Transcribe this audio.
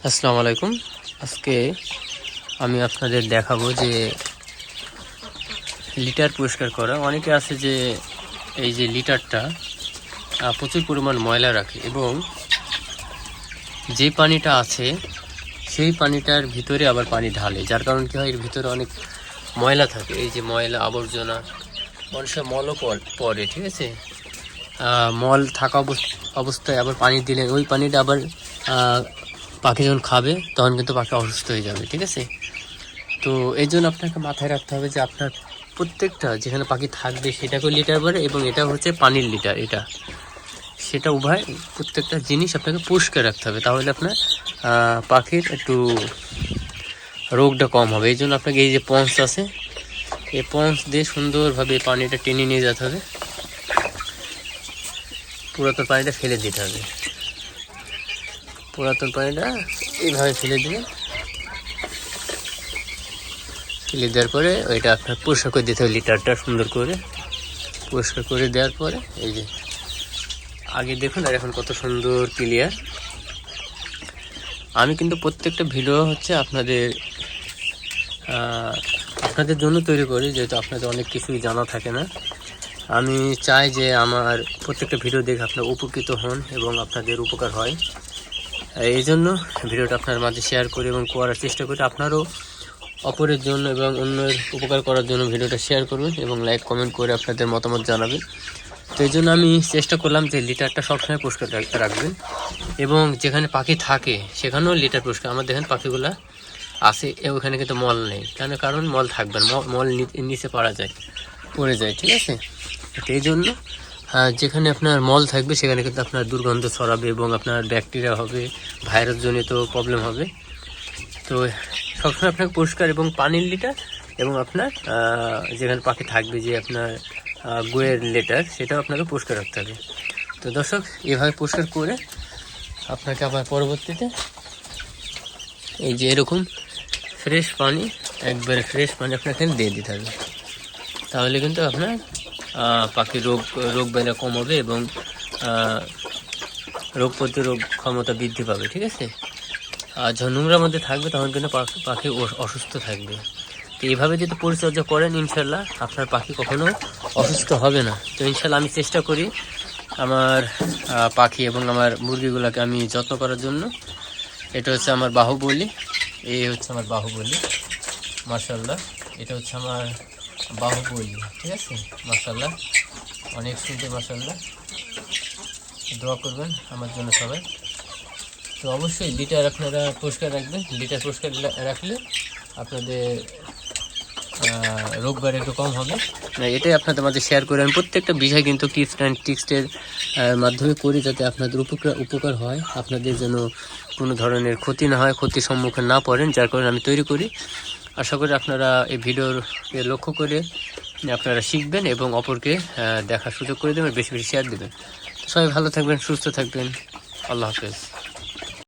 আসসালামু আলাইকুম। আজকে আমি আপনাদের দেখাবো যে লিটার পরিষ্কার করা। অনেকে আছে যে এই যে লিটারটা প্রচুর পরিমাণ ময়লা রাখে এবং যে পানিটা আছে সেই পানিটার ভিতরে আবার পানি ঢালে, যার কারণে কি হয়, এর ভিতরে অনেক ময়লা থাকে। এই যে ময়লা আবর্জনা, মানুষের মলও পড়ে, ঠিক আছে। মল থাকা অবস্থায় আবার পানি দিলে ওই পানিটা আবার পাখি যখন খাবে তখন কিন্তু পাখি অসুস্থ হয়ে যাবে, ঠিক আছে। তো এই জন্য আপনাকে মাথায় রাখতে হবে যে আপনার প্রত্যেকটা যেখানে পাখি থাকবে সেটাকেও লিটার বলে, এবং এটা হচ্ছে পানির লিটার, এটা সেটা উভয় প্রত্যেকটা জিনিস আপনাকে পরিষ্কার রাখতে হবে, তাহলে আপনার পাখির একটু রোগটা কম হবে। এই জন্য আপনাকে এই যে পঞ্চ আছে, এই পঞ্চ দিয়ে সুন্দরভাবে পানিটা টেনে নিয়ে যেতে হবে, পুরাতন পানিটা ফেলে দিতে হবে। পুরাতন পানিটা এইভাবে ফেলে দিবেন, ফেলে দেওয়ার পরে ওইটা আপনার পরিষ্কার করে দিতে হবে। লিটারটা সুন্দর করে পরিষ্কার করে দেওয়ার পরে এই যে আগে দেখুন আর এখন কত সুন্দর ক্লিয়ার। আমি কিন্তু প্রত্যেকটা ভিডিও হচ্ছে আপনাদের জন্য তৈরি করি, যেহেতু আপনাদের অনেক কিছুই জানা থাকে না। আমি চাই যে আমার প্রত্যেকটা ভিডিও দেখে আপনারা উপকৃত হন এবং আপনাদের উপকার হয়। এই জন্য ভিডিওটা আপনার মাঝে শেয়ার করি এবং করার চেষ্টা করি। আপনারও অপরের জন্য এবং অন্যের উপকার করার জন্য ভিডিওটা শেয়ার করবেন এবং লাইক কমেন্ট করে আপনাদের মতামত জানাবেন। তো এই জন্য আমি চেষ্টা করলাম যে লিটারটা সবসময় পরিষ্কার রাখবেন, এবং যেখানে পাখি থাকে সেখানেও লিটার পরিষ্কার। আমার দেখেন পাখিগুলা আছে, ওখানে কিন্তু মল নেই, কারণ মল থাকবে না, মল নিচে পড়ে যায়, ঠিক আছে। তো এই জন্য যেখানে আপনার মল থাকবে সেখানে কিন্তু আপনার দুর্গন্ধ ছড়াবে এবং আপনার ব্যাকটেরিয়া হবে, ভাইরাস জনিত প্রবলেম হবে। তো সবসময় আপনাকে পরিষ্কার এবং পানির লিটার এবং আপনার যেখানে পাখি থাকবে, যে আপনার গোয়ের লিটার, সেটাও আপনাকে পরিষ্কার রাখতে হবে। তো দর্শক, এভাবে পরিষ্কার করে আপনাকে আবার পরবর্তীতে এই যে এরকম ফ্রেশ পানি, একবারে ফ্রেশ পানি আপনাকে দিয়ে দিতে হবে, তাহলে কিন্তু আপনার পাখির রোগ ব্যাধি কম হবে এবং রোগ প্রতিরোধ ক্ষমতা বৃদ্ধি পাবে, ঠিক আছে। আর যখন নোংরার মধ্যে থাকবে তখন কিন্তু পাখি অসুস্থ থাকবে। তো এইভাবে যদি পরিচর্যা করেন, ইনশাল্লাহ আপনার পাখি কখনো অসুস্থ হবে না। তো ইনশাল্লাহ আমি চেষ্টা করি আমার পাখি এবং আমার মুরগিগুলোকে আমি যত্ন করার জন্য। এটা হচ্ছে আমার বাহুবলী, এই হচ্ছে আমার বাহুবলী, মাশাআল্লাহ। এটা হচ্ছে আমার বাহুবলী, ঠিক আছে। মাশাআল্লাহ, অনেক সুন্দর, মাশাআল্লাহ। দোয়া করবেন আমার জন্য সবাই। তো অবশ্যই লিটার আপনারা পরিষ্কার রাখবেন। লিটার পরিষ্কার রাখলে আপনাদের রোগ ব্যাধি একটু কম হবে। এটাই আপনাদের মাঝে শেয়ার করে আমি প্রত্যেকটা বিষয় কিন্তু টিপস অ্যান্ড ট্রিক্সের মাধ্যমে করি, যাতে আপনাদের উপকার হয়, আপনাদের যেন কোনো ধরনের ক্ষতি না হয়, ক্ষতির সম্মুখীন না পড়েন, যার কারণে আমি তৈরি করি। আশা করি আপনারা এই ভিডিওকে লক্ষ্য করে আপনারা শিখবেন এবং অপরকে দেখার সুযোগ করে দেবেন, বেশি বেশি শেয়ার দেবেন। সবাই ভালো থাকবেন, সুস্থ থাকবেন। আল্লাহ হাফেজ।